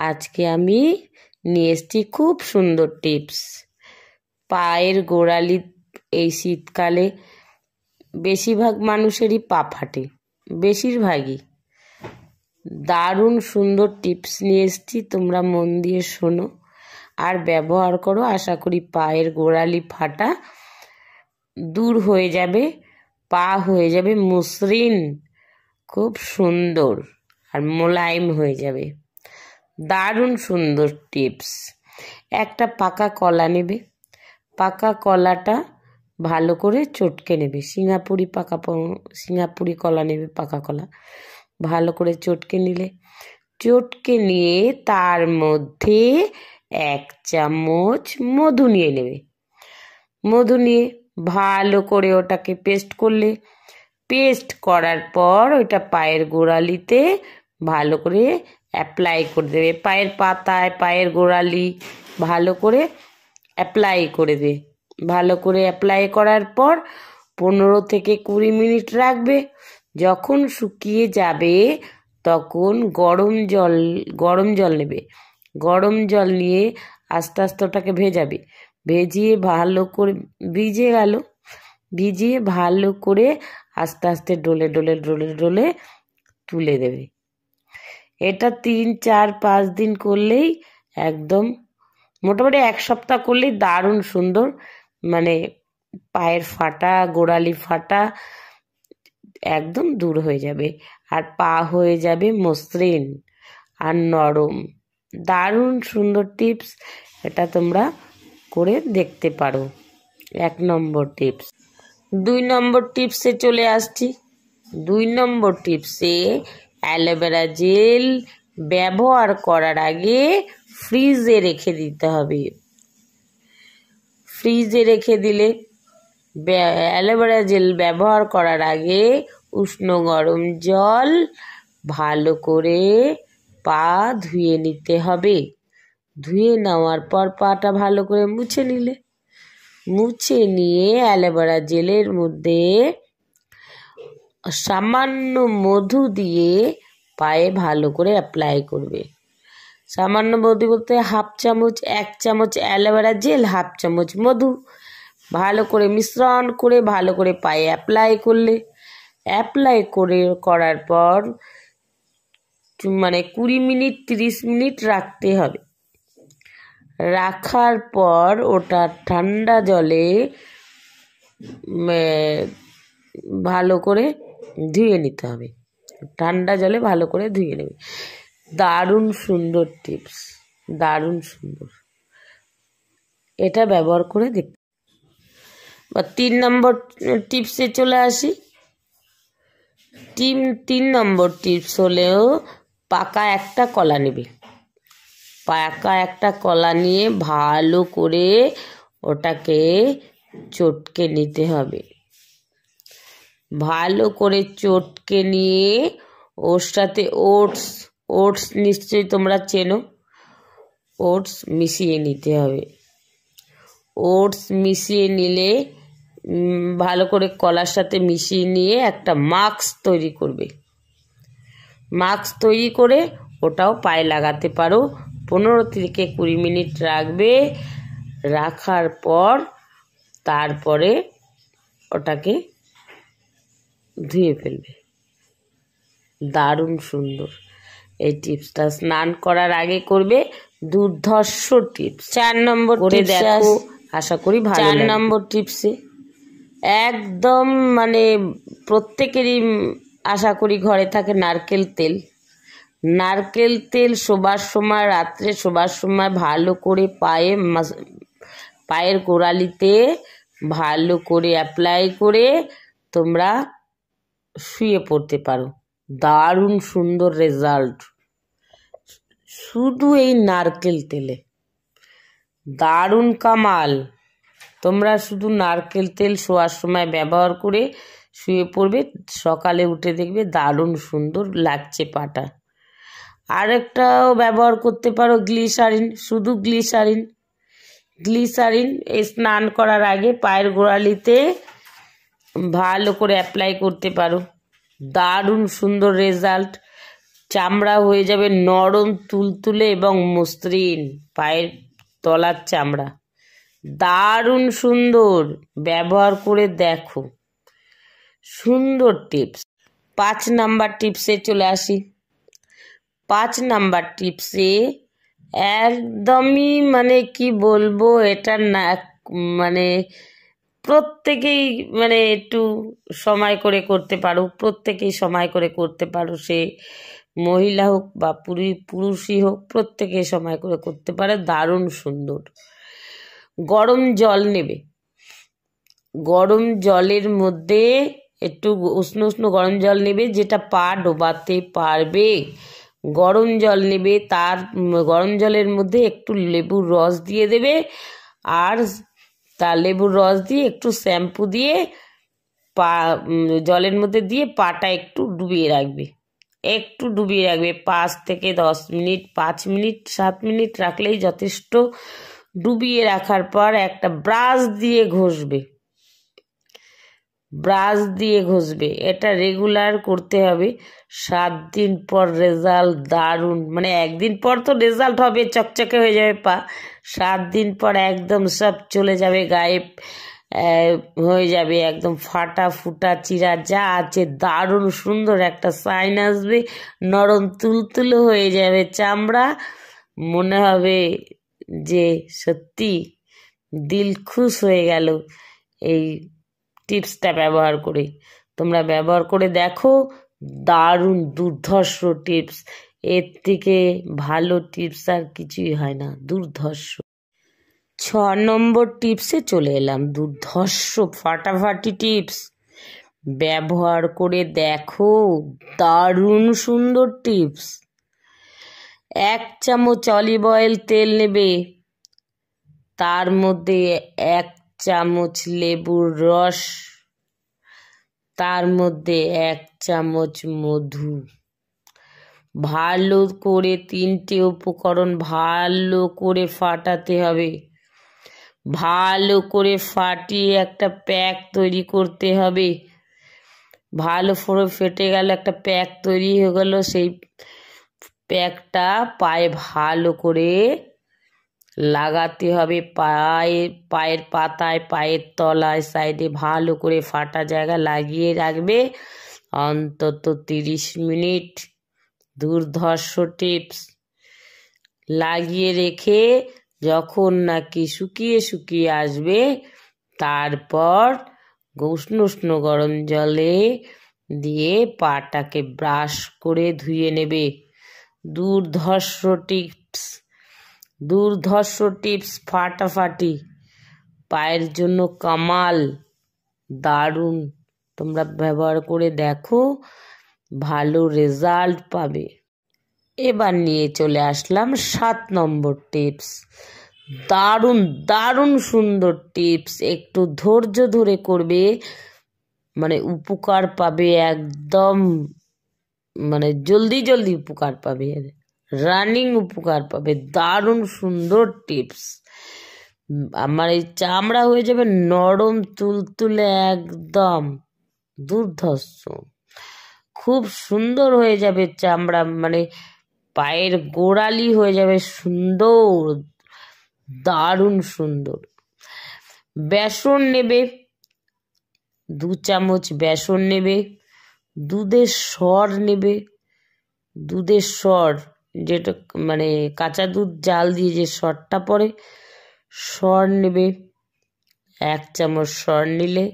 আজকে আমি নিয়ে এসেছি খুব সুন্দর টিপস। পায়ের গোড়ালি এই শীতকালে বেশিরভাগ মানুষেরই পা ফাটে, বেশিরভাগই। দারুণ সুন্দর টিপস নিয়ে এসেছি, তোমরা মন দিয়ে শোনো আর ব্যবহার করো। আশা করি পায়ের গোড়ালি ফাটা দূর হয়ে যাবে, পা হয়ে যাবে মসৃণ, খুব সুন্দর আর মোলায়েম হয়ে যাবে। দারুণ সুন্দর টিপস। একটা পাকা কলা নেবে, পাকা কলাটা ভালো করে চটকে নেবে। সিঙ্গাপুরি কলা নেবে, পাকা কলা ভালো করে চটকে নিলে, চটকে নিয়ে তার মধ্যে 1 চামচ মধু নিয়ে নেবে। মধু নিয়ে ভালো করে ওটাকে পেস্ট করলে, পেস্ট করার পর ওইটা পায়ের গোড়ালিতে ভালো করে অ্যাপ্লাই করে দেবে। পায়ের পাতায়, পায়ের গোড়ালি ভালো করে অ্যাপ্লাই করে দেবে। ভালো করে অ্যাপ্লাই করার পর 15 থেকে 20 মিনিট রাখবে। যখন শুকিয়ে যাবে তখন গরম জল নেবে। গরম জল নিয়ে আস্তে আস্তে ওটাকে ভেজাবে। ভিজিয়ে ভালো করে ভিজিয়ে ভালো করে আস্তে আস্তে ডলে তুলে দেবে। এটা 3, 4, 5 দিন করলেই একদম, মোটামুটি 1 সপ্তাহ করলেই দারুণ সুন্দর, মানে পায়ের ফাটা, গোড়ালি ফাটা একদম দূর হয়ে যাবে আর পা হয়ে যাবে মসৃণ আর নরম। দারুণ সুন্দর টিপস, এটা তোমরা করে দেখতে পারো। 1 নম্বর টিপস। 2 নম্বর টিপসে চলে আসছি। 2 নম্বর টিপসে অ্যালোভেরা জেল ব্যবহার করার আগে ফ্রিজে রেখে দিতে হবে। ফ্রিজে রেখে দিলে, অ্যালোভেরা জেল ব্যবহার করার আগে উষ্ণ গরম জল ভালো করে পা ধুয়ে নিতে হবে। ধুয়ে নেওয়ার পর পাটা ভালো করে মুছে নিয়ে অ্যালোভেরা জেলের মধ্যে সামান্য মধু দিয়ে পায়ে ভালো করে অ্যাপ্লাই করবে। সামান্য মধু বলতে 1/2 চামচ, 1 চামচ অ্যালোভেরা জেল, 1/2 চামচ মধু ভালো করে মিশ্রণ করে ভালো করে পায়ে অ্যাপ্লাই করার পর মানে 20 মিনিট 30 মিনিট রাখতে হবে। রাখার পর ওটা ঠান্ডা জলে ভালো করে ধুয়ে নিতে হবে। ঠান্ডা জলে ভালো করে ধুয়ে নেবে। দারুণ সুন্দর টিপস, দারুণ সুন্দর। এটা ব্যবহার করে দেখতে। 3 নম্বর টিপসে চলে আসি। 3 নম্বর টিপস হলেও পাকা একটা কলা নেবে। পাকা একটা কলা নিয়ে ভালো করে ওটাকে চটকে নিতে হবে। ভালো করে চটকে নিয়ে ওর সাথে ওটস নিশ্চয়ই তোমরা চেনো, ওটস মিশিয়ে নিতে হবে। ওটস মিশিয়ে নিলে ভালো করে কলার সাথে মিশিয়ে নিয়ে একটা মাস্ক তৈরি করবে। মাস্ক তৈরি করে ওটাও পায়ে লাগাতে পারো। 15 থেকে 20 মিনিট রাখবে। রাখার পর তারপরে ওটাকে ধুয়ে ফেলবে। দারুণ সুন্দর এই টিপসটা। স্নান করার আগে করবে, দুর্ধর্ষ টিপস। 4 নম্বর করে দেখো, আশা করি ভালো লাগবে। 4 নম্বর টিপসে একদম মানে প্রত্যেকেরই আশা করি ঘরে থাকে নারকেল তেল। নারকেল তেল শোবার সময়, রাত্রে শোবার সময় ভালো করে পায়ের গোড়ালিতে ভালো করে অ্যাপ্লাই করে তোমরা শুয়ে পড়তে পারো। দারুণ সুন্দর রেজাল্ট শুধু এই নারকেল তেলে, দারুণ কামাল। তোমরা শুধু নারকেল তেল শোয়ার সময় ব্যবহার করে শুয়ে পড়বে, সকালে উঠে দেখবে দারুণ সুন্দর লাগছে পাটা। আরেকটাও ব্যবহার করতে পারো গ্লিসারিন। শুধু গ্লিসারিন এই স্নান করার আগে পায়ের গোড়ালিতে ভালো করে অ্যাপ্লাই করতে পারো। দারুণ সুন্দর রেজাল্ট। চামড়া হয়ে যাবে নরম তুলতুলে এবং মসৃণ। পায়ের তলার চামড়া দারুণ সুন্দর, ব্যবহার করে দেখো, সুন্দর টিপস। 5 নাম্বার টিপসে চলে আসি। 5 নাম্বার টিপসে একদমই মানে কি বলবো, এটা না মানে প্রত্যেকেই মানে একটু সময় করে করতে পারো, প্রত্যেকেই সময় করে করতে পারো, সে মহিলা হোক বা পুরুষই হোক, প্রত্যেকেই সময় করে করতে পারে, দারুণ সুন্দর। গরম জল নেবে, গরম জলের মধ্যে একটু উষ্ণ উষ্ণ গরম জল নেবে, যেটা পা ডোবাতে পারবে গরম জল নেবে। তার গরম জলের মধ্যে একটু লেবুর রস দিয়ে দেবে, আর তার লেবুর রস দিয়ে একটু শ্যাম্পু দিয়ে পা জলের মধ্যে দিয়ে পাটা একটু ডুবিয়ে রাখবে, একটু ডুবিয়ে রাখবে 5 থেকে 10 মিনিট, 5 মিনিট 7 মিনিট রাখলেই যথেষ্ট। ডুবিয়ে রাখার পর একটা ব্রাশ দিয়ে ঘষবে, ব্রাশ দিয়ে ঘষবে। এটা রেগুলার করতে হবে। 7 দিন পর রেজাল্ট দারুণ, মানে একদিন পর তো রেজাল্ট হবে, চকচকে হয়ে যাবে পা। 7 দিন পর একদম সব চলে যাবে, গায়েব হয়ে যাবে, একদম ফাটা ফুটা চিরা যা আছে দারুণ সুন্দর একটা সাইন আসবে, নরম তুলতুলে হয়ে যাবে চামড়া। মনে হবে যে সত্যি দিল খুশ হয়ে গেল এই টিপসটা ব্যবহার করে। তোমরা ব্যবহার করে দেখো, দারুণ দুর্ধর্ষ টিপস, এর থেকে ভালো টিপস আর কিছুই হয় না, দুর্ধর্ষ। 6 নম্বর টিপসে চলে এলাম, দুর্ধর্ষ ফাটাফাটি টিপস, ব্যবহার করে দেখো, দারুণ সুন্দর টিপস। 1 চামচ অলিভ অয়েল তেল নেবে, তার মধ্যে 1 চামচ লেবুর রস, তার মধ্যে 1 চামচ মধু, ভালো করে 3টে উপকরণ ভালো করে ফাটাতে হবে। ভালো করে ফাটিয়ে একটা প্যাক তৈরি করতে হবে। ভালো করে ফেটে গেল, একটা প্যাক তৈরি হয়ে গেল। সেই প্যাকটা পায়ে ভালো করে লাগাতে হবে, পায়ের পাতায়, পায়ের তলায়, সাইডে ভালো করে ফাটা জায়গা লাগিয়ে রাখবে অন্তত 30 মিনিট। দুর্ধর্ষ টিপস। লাগিয়ে রেখে যখন নাকি শুকিয়ে শুকিয়ে আসবে, তারপর উষ্ণ উষ্ণ গরম জলে দিয়ে পাটাকে ব্রাশ করে ধুয়ে নেবে। দুর্ধর্ষ টিপস, দুর্ধর্ষ টিপস, ফাটাফাটি, পায়ের জন্য কামাল, দারুণ। তোমরা ব্যবহার করে দেখো, ভালো রেজাল্ট পাবে। এবার নিয়ে চলে আসলাম 7 নম্বর টিপস, দারুণ দারুণ সুন্দর টিপস। একটু ধৈর্য ধরে করবে, মানে উপকার পাবে একদম, মানে জলদি জলদি উপকার পাবে, রানিং উপকার পাবে, দারুণ সুন্দর টিপস। আমার এই চামড়া হয়ে যাবে নরম তুলতুলে, একদম দুর্ধর্ষ, খুব সুন্দর হয়ে যাবে চামড়া, মানে পায়ের গোড়ালি হয়ে যাবে সুন্দর, দারুণ সুন্দর। বেসন নেবে, 2 চামচ বেসন নেবে। দুধের সর নেবে, দুধের সর, যেটা মানে কাঁচা দুধ জাল দিয়ে যে সরটা পড়ে, সর নেবে। 1 চামচ সর নিলে,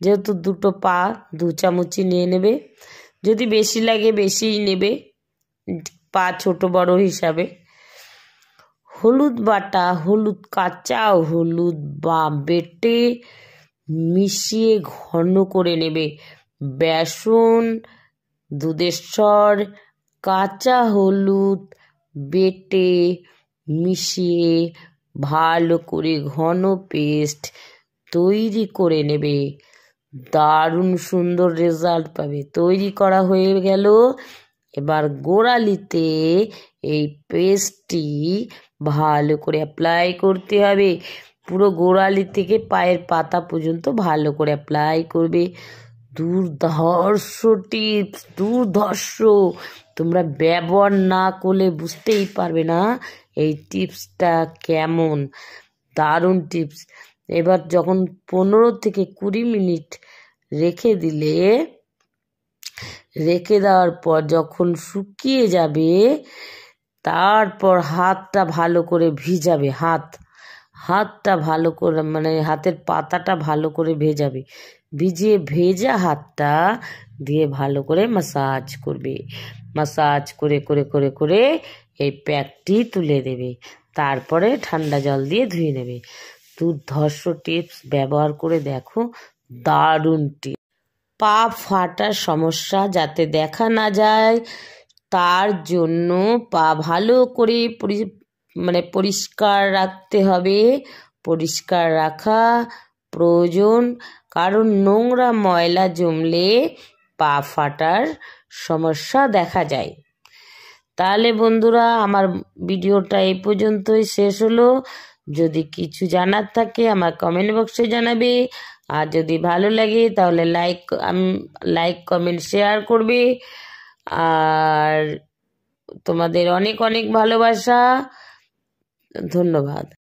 যেহেতু 2টো পা 2 চামচই নিয়ে নেবে, যদি বেশি লাগে বেশিই নেবে, পা ছোট বড় হিসাবে। হলুদ বাটা, হলুদ কাঁচা হলুদ বা বেটে মিশিয়ে ঘন করে নেবে। বেসন, দুধের সর, কাঁচা হলুদ বেটে মিশিয়ে ভালো করে ঘন পেস্ট তৈরি করে নেবে, দারুণ সুন্দর রেজাল্ট পাবে। তৈরি করা হয়ে গেল, এবার গোড়ালিতে এই পেস্টটি ভালো করে অ্যাপ্লাই করতে হবে, পুরো গোড়ালি থেকে পায়ের পাতা পর্যন্ত ভালো করে অ্যাপ্লাই করবে। দুর্ধর্ষ টিপস, দুর্ধর্ষ। তোমরা ব্যবহার না করলে বুঝতেই পারবে না এই টিপসটা কেমন, দারুণ টিপস। এবার যখন 15 থেকে 20 মিনিট রেখে দিলে, রেখে দেওয়ার পর যখন শুকিয়ে যাবে, তারপর হাতটা ভালো করে ভিজাবে। হাতটা ভালো করে, মানে হাতের পাতাটা ভালো করে ভেজাবে। ভিজিয়ে ভেজা হাতটা দিয়ে ভালো করে মাসাজ করবে। মাসাজ করে করে করে করে এই প্যাকটি তুলে দেবে। তারপরে ঠান্ডা জল দিয়ে ধুয়ে নেবে। দুর্ধর্ষ টিপস, ব্যবহার করে দেখো, দারুণ টিপস। পা ফাটার সমস্যা যাতে দেখা না যায় তার জন্য পা ভালো করে পরিষ্কার রাখতে হবে। পরিষ্কার রাখা প্রয়োজন, কারণ নোংরা ময়লা জমলে পা ফাটার সমস্যা দেখা যায়। তাহলে বন্ধুরা, আমার ভিডিওটা এই পর্যন্তই শেষ হলো। যদি কিছু জানার থাকে আমার কমেন্ট বক্সে জানাবে। আর যদি ভালো লাগে তাহলে লাইক কমেন্ট শেয়ার করবে। আর তোমাদের অনেক অনেক ভালোবাসা, ধন্যবাদ।